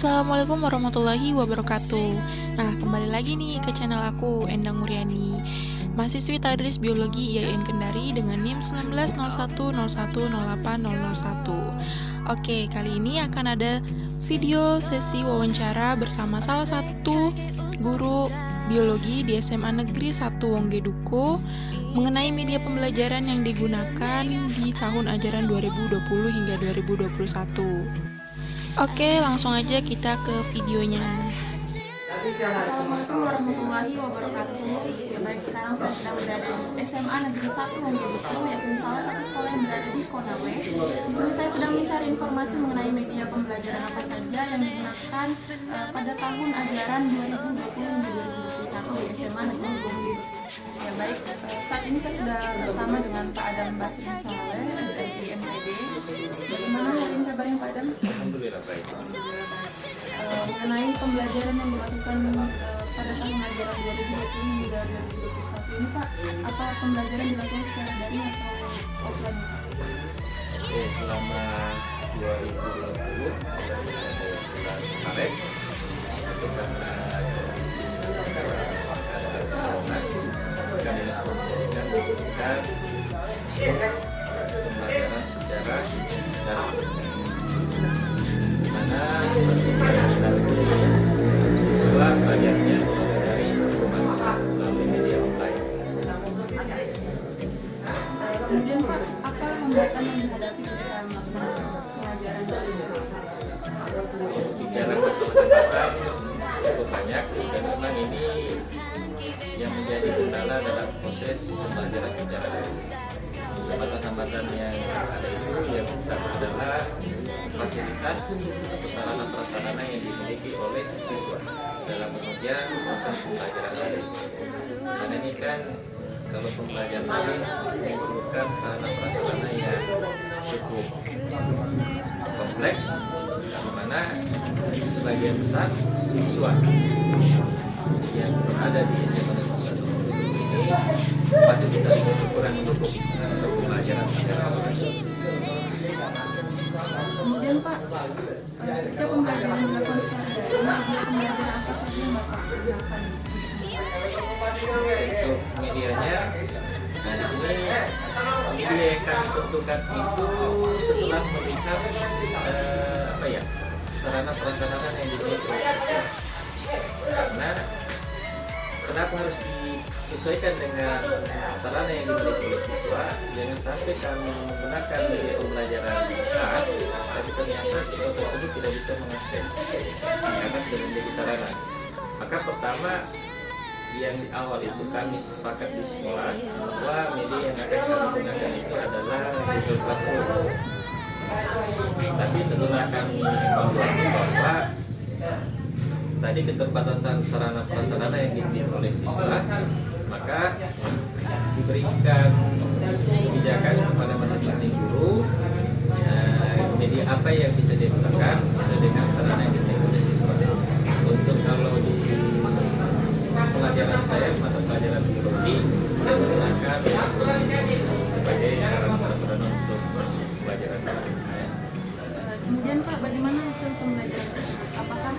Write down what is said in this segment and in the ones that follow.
Assalamualaikum warahmatullahi wabarakatuh. Nah, kembali lagi nih ke channel aku, Endang Muriani, mahasiswi Tadris Biologi IAIN Kendari dengan NIM 1901010801. Oke, kali ini akan ada video sesi wawancara bersama salah satu guru biologi di SMA Negeri 1 Wonggeduko mengenai media pembelajaran yang digunakan di tahun ajaran 2020 hingga 2021. Oke, langsung aja kita ke videonya. Assalamualaikum warahmatullahi wabarakatuh. Ya baik, sekarang saya sedang berada di SMA Negeri 1 Wonggeduko, yakni salah satu sekolah yang berada di Konawe. Di sini saya sedang mencari informasi mengenai media pembelajaran apa saja yang digunakan pada tahun ajaran 2020 hingga 2021 di SMA Negeri Wonggeduko. Ya baik, saat ini saya sudah bersama dengan Pak Adam Basri Saleh, SSI MPD. Bagaimana hari ini kabarnya Pak Adam? Alhamdulillah baik. Mengenai pembelajaran yang dilakukan pada tahun ajaran 2020 hingga 2021 ini Pak, apa pembelajaran dilakukan secara daring atau offline? Oke, selama 2020 dari bulan Maret itu karena kondisi negara keadaan corona, maka Dinas Pendidikan memutuskan pembelajaran secara daring, di mana siswa belajarnya dari rumah melalui media online. Kemudian Pak, apa hambatan yang dihadapi ketika melakukan pelajaran daring? Bicara masalah cukup banyak dan memang ini yang menjadi kendala dalam proses pembelajaran secara daring. Hambatan-hambatan yang ada itu yang pertama adalah fasilitas atau sarana prasarana yang dimiliki oleh siswa dalam pengerjaan proses pembelajaran daring. Karena ini kan kalau pembelajaran daring memerlukan sarana prasarana yang cukup kompleks, di mana sebagian besar siswa yang berada di SMA Negeri 1 ini fasilitasnya kurang mendukung pembelajaran secara online. Kemudian Pak, ketika pembelajaran dilakukan secara daring, media pembelajaran apa saja yang Bapak gunakan? Untuk medianya, nah di sini media yang kami tentukan itu setelah melihat sarana prasarana yang dimiliki oleh siswa. Karena kenapa harus disesuaikan dengan sarana yang dimiliki oleh siswa? Jangan sampai kami menggunakan media pembelajaran A, tapi ternyata siswa tersebut tidak bisa mengakses karena tidak menjadi sarana. Maka pertama yang di awal itu kami sepakat di sekolah bahwa media yang akan kami gunakan itu adalah Google Classroom. Tapi setelah kami evaluasi bahwa tadi keterbatasan sarana prasarana yang dimiliki oleh siswa, maka diberikan kebijakan kepada masing-masing guru media apa yang bisa digunakan sesuai dengan sarana yang dimiliki oleh siswa. Untuk kalau di pelajaran saya, mata pelajaran biologi, saya menggunakan sebagai sarana prasarana untuk pelajaran biologi. Kemudian Pak, bagaimana hasil pembelajaran tersebut? Apakah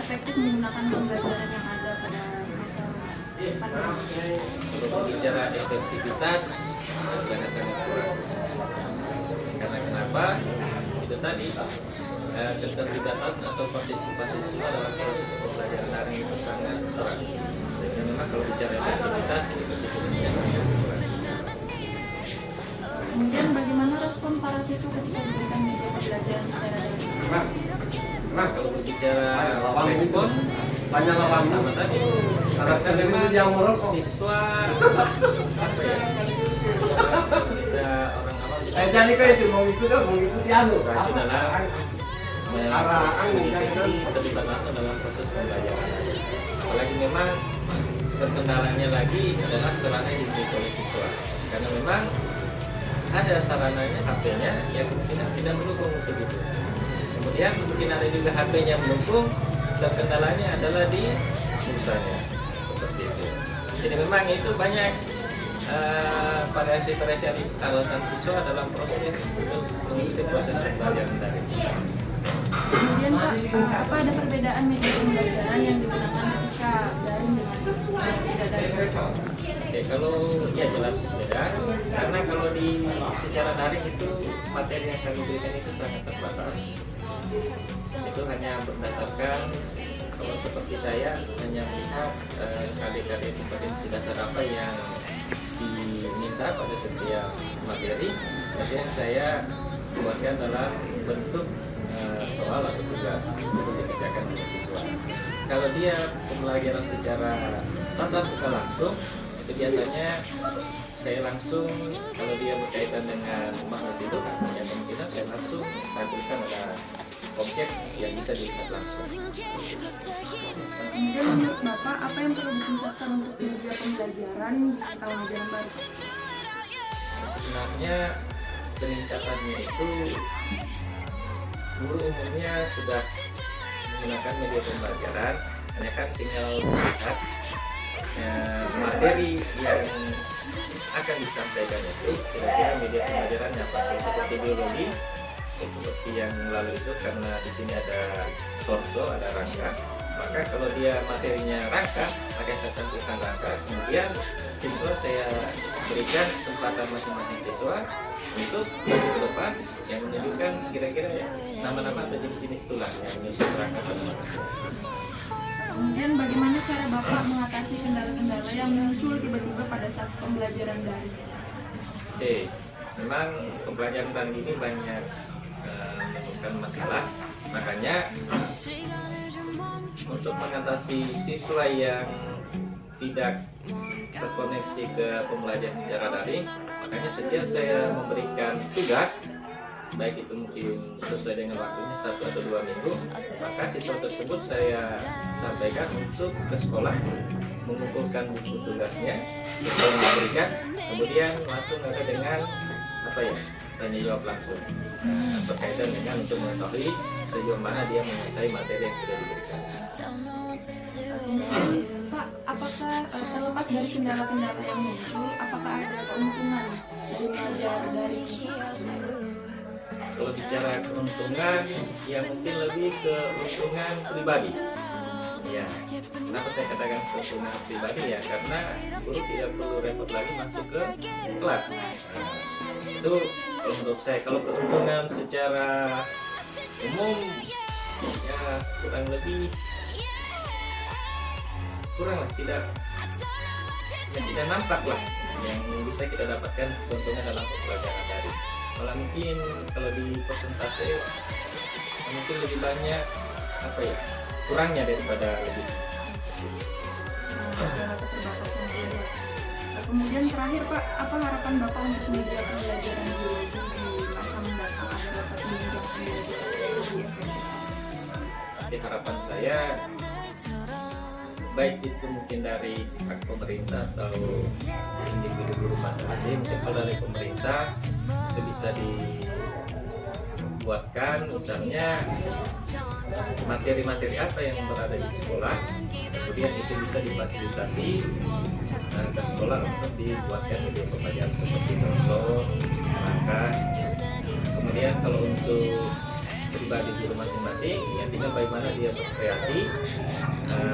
efektif menggunakan pembelajaran yang ada pada masa pandemi? Kalau bicara efektivitas sangat-sangat kurang. Karena kenapa? Itu tadi keterlibatan atau partisipasi siswa dalam proses pembelajaran daring itu sangat kurang. Sehingga memang kalau bicara efektivitas efektivitasnya sangat kurang. Kemudian bagaimana respon para siswa ketika diberikan media pembelajaran secara daring? Nah, kalau berbicara respon sama tadi, karena memang siswa kita orang awam jadi kan itu mau mengikuti anu rajin dalam terlibat langsung dalam proses pembelajaran. Apalagi memang terkendalanya lagi adalah sarana yang dimiliki oleh siswa, karena memang ada sarananya HP-nya yang kemungkinan tidak mendukung untuk itu. Kemudian mungkin ada juga HP-nya mendukung, terkendalanya adalah di pulsanya seperti itu. Jadi memang itu banyak alasan siswa dalam proses untuk mengikuti proses pembelajaran daring. Kemudian Pak, apa ada perbedaan media pembelajaran yang digunakan ketika daring dengan tidak daring? Oke, kalau ya jelas beda, karena kalau di secara daring itu materi yang kami berikan itu sangat terbatas. Itu hanya berdasarkan, kalau seperti saya hanya melihat adik-adik kompetensi dasar apa yang diminta pada setiap materi, kemudian saya buatkan dalam bentuk soal atau tugas untuk dikerjakan oleh siswa. Kalau dia pembelajaran secara tatap muka langsung, itu biasanya saya langsung, kalau dia berkaitan dengan makhluk hidup, ya kemungkinan saya langsung tampilkan ada objek yang bisa dilihat langsung. Kemudian menurut Bapak, apa yang perlu ditingkatkan untuk media pembelajaran di tahun ajaran baru? Sebenarnya peningkatannya itu guru umumnya sudah menggunakan media pembelajaran, hanya kan tinggal melihat materi yang akan disampaikan itu kira-kira media pembelajarannya apa, seperti biologi, seperti yang lalu itu, karena di sini ada torso, ada rangka. Maka kalau dia materinya rangka, maka saya tampilkan rangka. Kemudian siswa saya berikan kesempatan masing-masing siswa untuk maju ke depan yang menunjukkan kira-kira nama-nama atau jenis-jenis tulang yang menyusun rangka pada manusia. Kemudian bagaimana cara Bapak mengatasi kendala-kendala yang muncul tiba-tiba pada saat pembelajaran daring? Oke, memang pembelajaran daring ini banyak menemukan masalah, makanya untuk mengatasi siswa yang tidak terkoneksi ke pembelajaran secara daring, makanya setiap saya memberikan tugas, baik itu mungkin sesuai dengan waktunya 1 atau 2 minggu, maka siswa tersebut saya sampaikan untuk ke sekolah mengumpulkan buku tugasnya yang diberikan, kemudian langsung ada dengan tanya jawab langsung berkaitan dengan untuk mengetahui sejauh mana dia menguasai materi yang sudah diberikan. Pak, apakah terlepas dari kendala-kendala yang muncul, apakah ada keuntungan dari belajar daring? Kalau bicara keuntungan, ya mungkin lebih keuntungan pribadi. Ya, kenapa saya katakan keuntungan pribadi ya? Karena guru tidak perlu repot lagi masuk ke kelas. Itu kalau menurut saya. Kalau keuntungan secara umum, ya kurang lebih tidak nampak lah yang bisa kita dapatkan keuntungan dalam pembelajaran daring. Malah mungkin kalau di persentase mungkin lebih banyak kurangnya daripada lebih. Kemudian terakhir Pak, apa harapan Bapak untuk media pembelajaran biologi di masa mendatang agar dapat menunjang pembelajaran di Jadi harapan saya, baik itu mungkin dari pihak pemerintah atau individu guru masing-masing, mungkin kalau dari pemerintah itu bisa dibuatkan misalnya materi-materi apa yang berada di sekolah, kemudian itu bisa difasilitasi ke sekolah untuk dibuatkan media pembelajaran seperti torso, rangka. Kemudian kalau untuk pribadi guru masing-masing, ya tinggal bagaimana dia berkreasi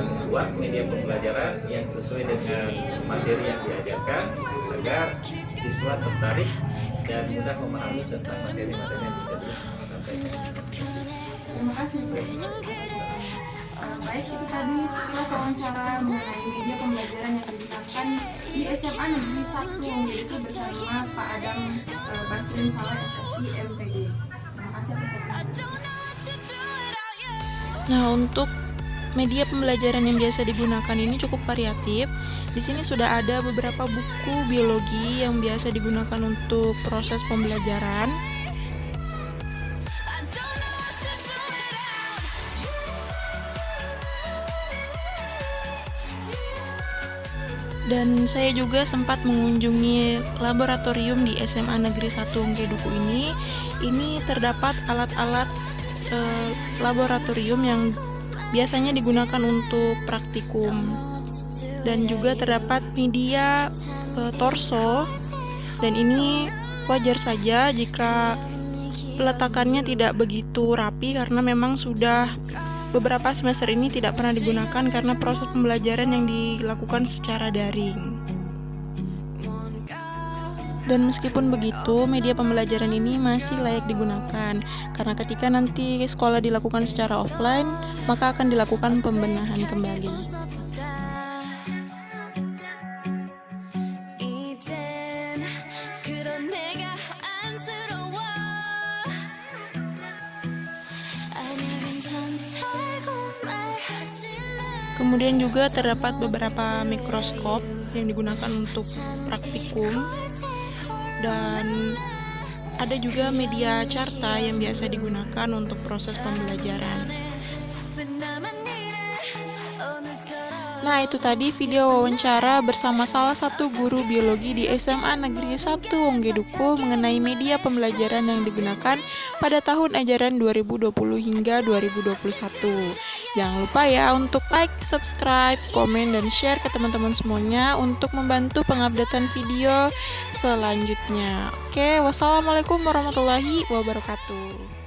membuat media pembelajaran yang sesuai dengan materi yang diajarkan agar siswa tertarik dan mudah memahami tentang materi-materi yang bisa disampaikan. Terima kasih. Baik, itu tadi sekilas wawancara mengenai media pembelajaran yang digunakan di SMA Negeri 1 yaitu bersama Pak Adam Basrin Saleh SSI MPG. Terima kasih atas waktunya. Nah, untuk media pembelajaran yang biasa digunakan ini cukup variatif. Di sini sudah ada beberapa buku biologi yang biasa digunakan untuk proses pembelajaran. Dan saya juga sempat mengunjungi laboratorium di SMA Negeri 1 Onggeduku ini. Ini terdapat alat-alat laboratorium yang biasanya digunakan untuk praktikum. Dan juga terdapat media torso. Dan ini wajar saja jika peletakannya tidak begitu rapi karena memang sudah beberapa semester ini tidak pernah digunakan karena proses pembelajaran yang dilakukan secara daring. Dan meskipun begitu, media pembelajaran ini masih layak digunakan, karena ketika nanti sekolah dilakukan secara offline, maka akan dilakukan pembenahan kembali. Kemudian juga terdapat beberapa mikroskop yang digunakan untuk praktikum. Dan ada juga media carta yang biasa digunakan untuk proses pembelajaran. Nah, itu tadi video wawancara bersama salah satu guru biologi di SMA Negeri 1 Wonggeduku mengenai media pembelajaran yang digunakan pada tahun ajaran 2020 hingga 2021. Jangan lupa ya untuk like, subscribe, komen, dan share ke teman-teman semuanya untuk membantu pengupdatean video selanjutnya. Oke, wassalamualaikum warahmatullahi wabarakatuh.